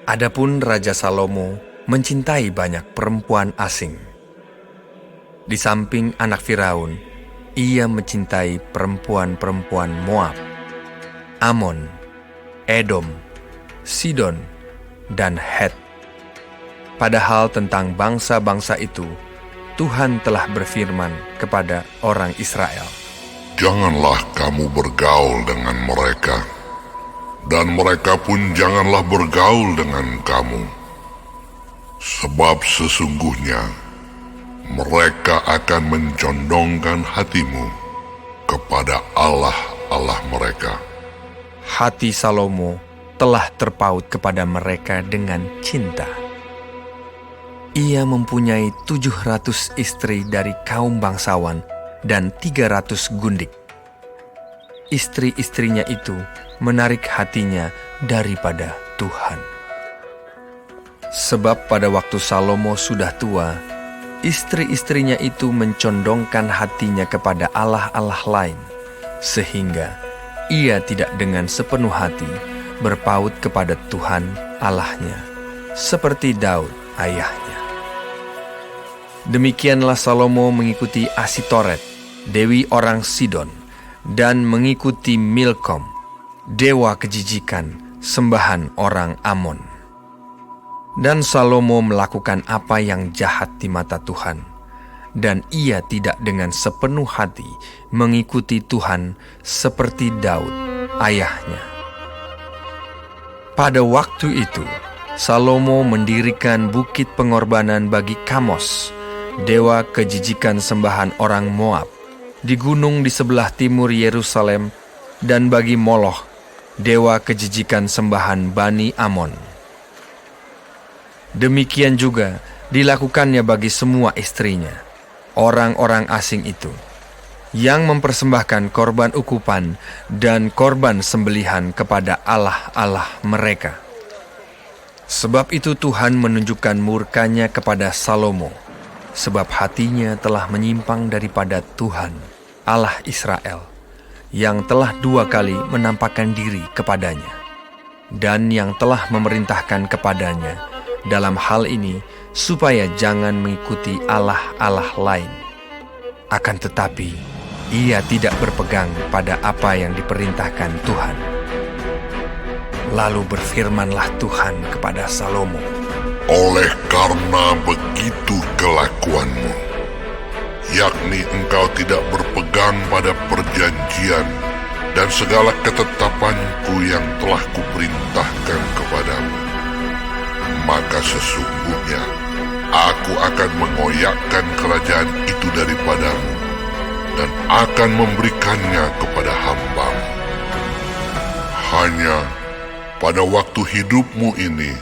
Adapun Raja Salomo mencintai banyak perempuan asing. Di samping anak Firaun, ia mencintai perempuan-perempuan Moab, Amon, Edom, Sidon, dan Het. Padahal tentang bangsa-bangsa itu, Tuhan telah berfirman kepada orang Israel, "Janganlah kamu bergaul dengan mereka, dan mereka pun janganlah bergaul dengan kamu. Sebab sesungguhnya mereka akan mencondongkan hatimu kepada Allah-Allah mereka." Hati Salomo telah terpaut kepada mereka dengan cinta. Ia mempunyai 700 istri dari kaum bangsawan dan 300 gundik. Istri-istrinya itu menarik hatinya daripada Tuhan. Sebab pada waktu Salomo sudah tua, istri-istrinya itu mencondongkan hatinya kepada allah-allah lain, sehingga ia tidak dengan sepenuh hati berpaut kepada Tuhan Allahnya, seperti Daud ayahnya. Demikianlah Salomo mengikuti Asitoret, dewi orang Sidon, dan mengikuti Milkom, dewa kejijikan, sembahan orang Amon. Dan Salomo melakukan apa yang jahat di mata Tuhan, dan ia tidak dengan sepenuh hati mengikuti Tuhan seperti Daud, ayahnya. Pada waktu itu, Salomo mendirikan bukit pengorbanan bagi Kamos, dewa kejijikan sembahan orang Moab, di gunung di sebelah timur Yerusalem, dan bagi Moloch, dewa kejijikan sembahan Bani Amon. Demikian juga dilakukannya bagi semua istrinya, orang-orang asing itu, yang mempersembahkan korban ukupan dan korban sembelihan kepada allah-allah mereka. Sebab itu Tuhan menunjukkan murkanya kepada Salomo, sebab hatinya telah menyimpang daripada Tuhan, Allah Israel, yang telah 2 kali menampakkan diri kepadanya, dan yang telah memerintahkan kepadanya dalam hal ini supaya jangan mengikuti allah-allah lain. Akan tetapi, ia tidak berpegang pada apa yang diperintahkan Tuhan. Lalu berfirmanlah Tuhan kepada Salomo, "Oleh karena begitu kelakuanmu, yakni engkau tidak berpegang pada perjanjian dan segala ketetapanku yang telah kuperintahkan kepadamu, maka sesungguhnya aku akan mengoyakkan kerajaan itu daripadamu dan akan memberikannya kepada hambamu. Hanya pada waktu hidupmu ini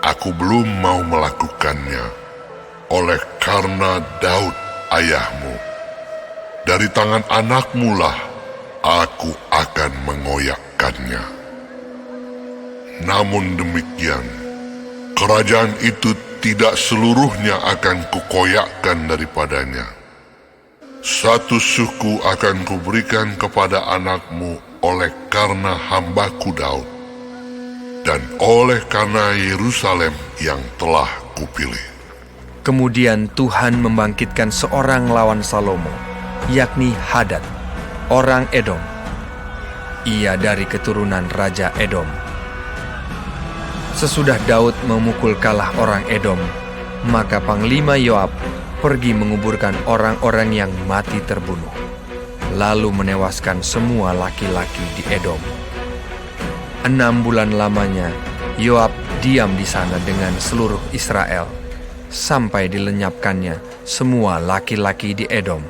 aku belum mau melakukannya, oleh karena Daud ayahmu, dari tangan anakmu lah aku akan mengoyakkannya. Namun demikian, kerajaan itu tidak seluruhnya akan kukoyakkan daripadanya. 1 suku akan kuberikan kepada anakmu oleh karena hambaku Daud, dan oleh karena Yerusalem yang telah kupilih." Kemudian Tuhan membangkitkan seorang lawan Salomo, yakni Hadad, orang Edom. Ia dari keturunan Raja Edom. Sesudah Daud memukul kalah orang Edom, maka Panglima Yoab pergi menguburkan orang-orang yang mati terbunuh, lalu menewaskan semua laki-laki di Edom. 6 bulan lamanya Yoab diam di sana dengan seluruh Israel, sampai dilenyapkannya semua laki-laki di Edom.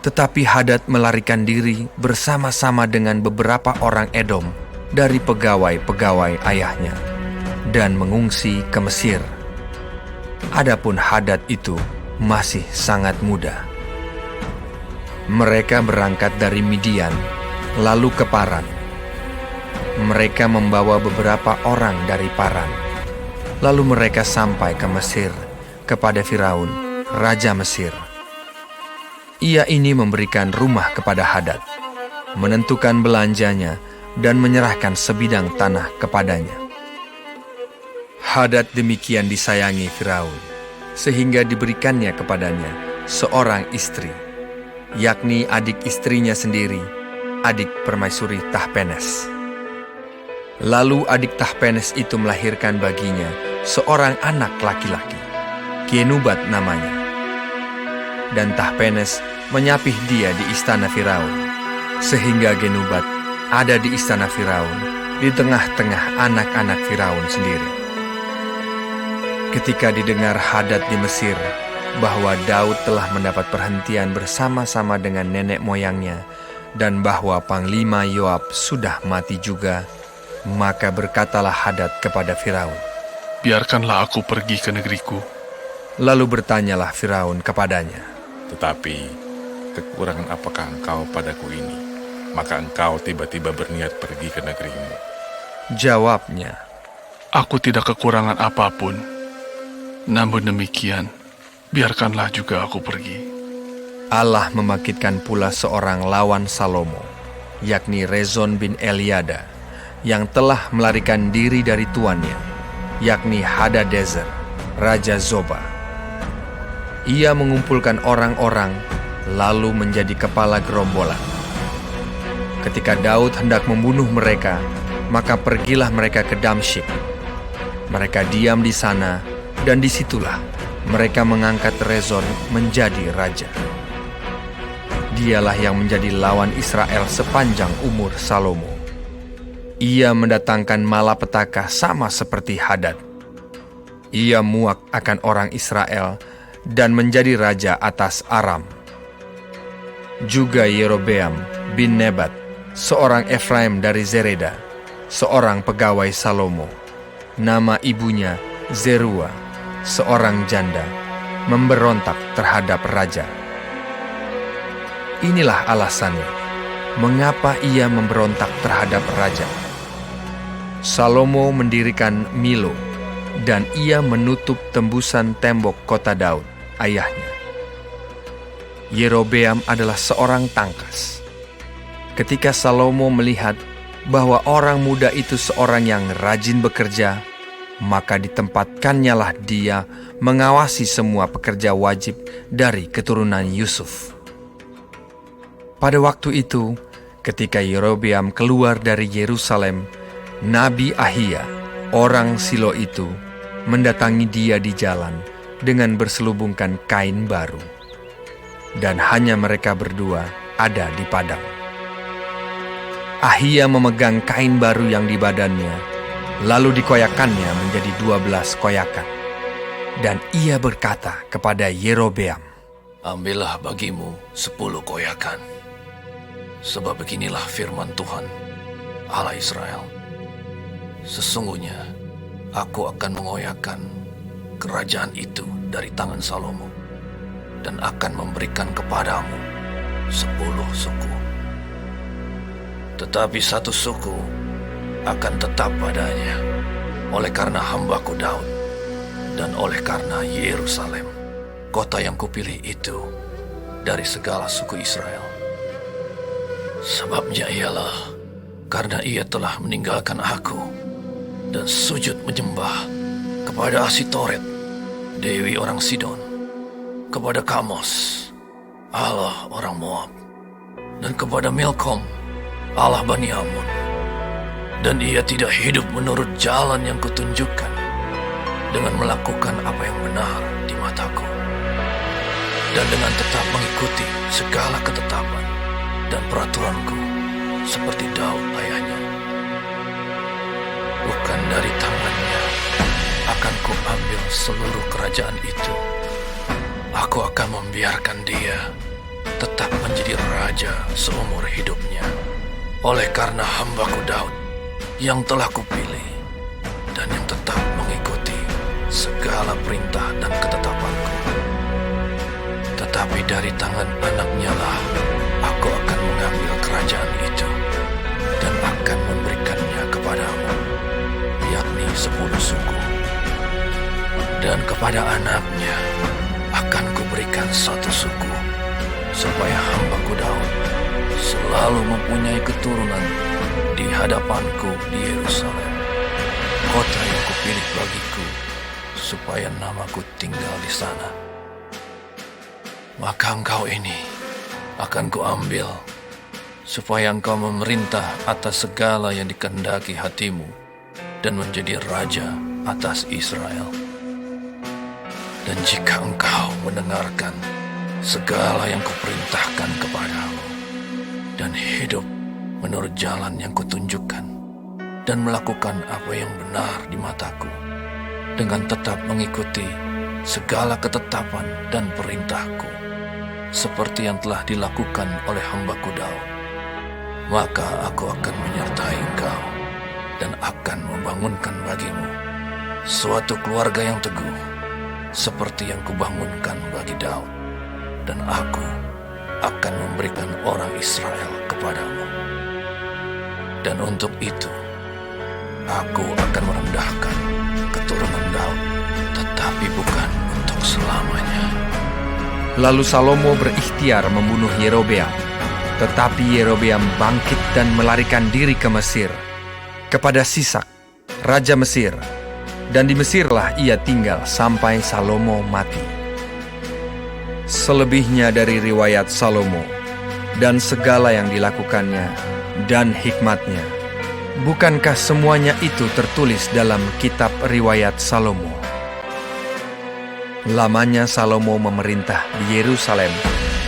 Tetapi Hadad melarikan diri bersama-sama dengan beberapa orang Edom dari pegawai-pegawai ayahnya, dan mengungsi ke Mesir. Adapun Hadad itu masih sangat muda. Mereka berangkat dari Midian, lalu ke Paran. Mereka membawa beberapa orang dari Paran. Lalu mereka sampai ke Mesir, kepada Firaun, Raja Mesir. Ia ini memberikan rumah kepada Hadad, menentukan belanjanya, dan menyerahkan sebidang tanah kepadanya. Hadad demikian disayangi Firaun, sehingga diberikannya kepadanya seorang istri, yakni adik istrinya sendiri, adik permaisuri Tahpenes. Lalu adik Tahpenes itu melahirkan baginya seorang anak laki-laki, Genubat namanya. Dan Tahpenes menyapih dia di istana Firaun, sehingga Genubat ada di istana Firaun, di tengah-tengah anak-anak Firaun sendiri. Ketika didengar Hadad di Mesir bahwa Daud telah mendapat perhentian bersama-sama dengan nenek moyangnya, dan bahwa Panglima Yoab sudah mati juga, maka berkatalah Hadad kepada Firaun, "Biarkanlah aku pergi ke negeriku." Lalu bertanyalah Firaun kepadanya, Tetapi, kekurangan apakah engkau padaku ini, maka engkau tiba-tiba berniat pergi ke negerimu? jawabnya, Aku tidak kekurangan apapun. Namun demikian, biarkanlah juga aku pergi. Allah membangkitkan pula seorang lawan Salomo, yakni Rezon bin Eliada, yang telah melarikan diri dari tuannya, yakni Hadadezer, Raja Zoba. Ia mengumpulkan orang-orang, lalu menjadi kepala gerombolan. Ketika Daud hendak membunuh mereka, maka pergilah mereka ke Damsyik. Mereka diam di sana, dan disitulah mereka mengangkat Rezon menjadi raja. Dialah yang menjadi lawan Israel sepanjang umur Salomo. Ia mendatangkan malapetaka sama seperti Hadad. Ia muak akan orang Israel dan menjadi raja atas Aram. Juga Yerobeam bin Nebat, seorang Efraim dari Zereda, seorang pegawai Salomo, nama ibunya Zerua, seorang janda, memberontak terhadap raja. Inilah alasannya mengapa ia memberontak terhadap raja. Salomo mendirikan Milo, dan ia menutup tembusan tembok kota Daud, ayahnya. Yerobeam adalah seorang tangkas. Ketika Salomo melihat bahwa orang muda itu seorang yang rajin bekerja, maka ditempatkannya dia mengawasi semua pekerja wajib dari keturunan Yusuf. Pada waktu itu, ketika Yerobeam keluar dari Yerusalem, Nabi Ahia, orang Silo itu, mendatangi dia di jalan dengan berselubungkan kain baru. Dan hanya mereka berdua ada di padang. Ahia memegang kain baru yang di badannya, lalu dikoyakannya menjadi 12 koyakan. Dan ia berkata kepada Yerobeam, "Ambillah bagimu 10 koyakan. Sebab beginilah firman Tuhan, Allah Israel. Sesungguhnya aku akan mengoyakkan kerajaan itu dari tangan Salomo, dan akan memberikan kepadamu 10 suku. Tetapi 1 suku akan tetap padanya, oleh karena hambaku Daud, dan oleh karena Yerusalem, kota yang kupilih itu dari segala suku Israel. Sebabnya ialah karena ia telah meninggalkan aku dan sujud menyembah kepada Asitoret, dewi orang Sidon, kepada Kamos, Allah orang Moab, dan kepada Milkom, Allah Bani Amun. Dan ia tidak hidup menurut jalan yang kutunjukkan, dengan melakukan apa yang benar di mataku, dan dengan tetap mengikuti segala ketetapan dan peraturanku seperti Daud ayahnya. Bukan dari tangannya akan kuambil seluruh kerajaan itu. Aku akan membiarkan dia tetap menjadi raja seumur hidupnya, oleh karena hambaku Daud yang telah kupilih, dan yang tetap mengikuti segala perintah dan ketetapanku. Tetapi dari tangan anaknya lah aku akan mengambil kerajaan itu, dan akan memberikannya kepadamu, yakni 10 suku. Dan kepada anaknya akan kuberikan 1 suku, supaya hambaku Daud selalu mempunyai keturunan di hadapanku di Yerusalem, kota yang kupilih bagiku supaya namaku tinggal di sana. Maka engkau ini akan kuambil, supaya engkau memerintah atas segala yang dikehendaki hatimu dan menjadi raja atas Israel. Dan jika engkau mendengarkan segala yang kuperintahkan kepadamu dan hidup menurut jalan yang kutunjukkan dan melakukan apa yang benar di mataku dengan tetap mengikuti segala ketetapan dan perintahku seperti yang telah dilakukan oleh hambaku Daud, maka aku akan menyertai engkau dan akan membangunkan bagimu suatu keluarga yang teguh seperti yang kubangunkan bagi Daud, dan aku akan memberikan orang Israel kepadamu. Dan untuk itu aku akan merendahkan keturunan Daud, tetapi bukan untuk selamanya. Lalu Salomo berikhtiar membunuh Yerobeam. Tetapi Yerobeam bangkit dan melarikan diri ke Mesir, kepada Sisak, raja Mesir. Dan di Mesirlah ia tinggal sampai Salomo mati. Selebihnya dari riwayat Salomo dan segala yang dilakukannya dan hikmatnya, bukankah semuanya itu tertulis dalam kitab riwayat Salomo? Lamanya Salomo memerintah di Yerusalem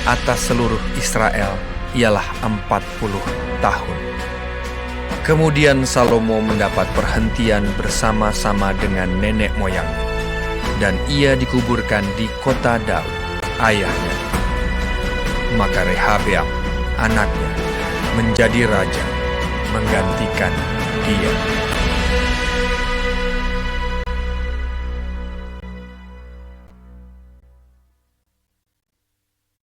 atas seluruh Israel ialah 40 tahun. Kemudian Salomo mendapat perhentian bersama-sama dengan nenek moyangnya, dan ia dikuburkan di kota Daud, ayahnya. Maka Rehabeam, anaknya, menjadi raja, menggantikan dia.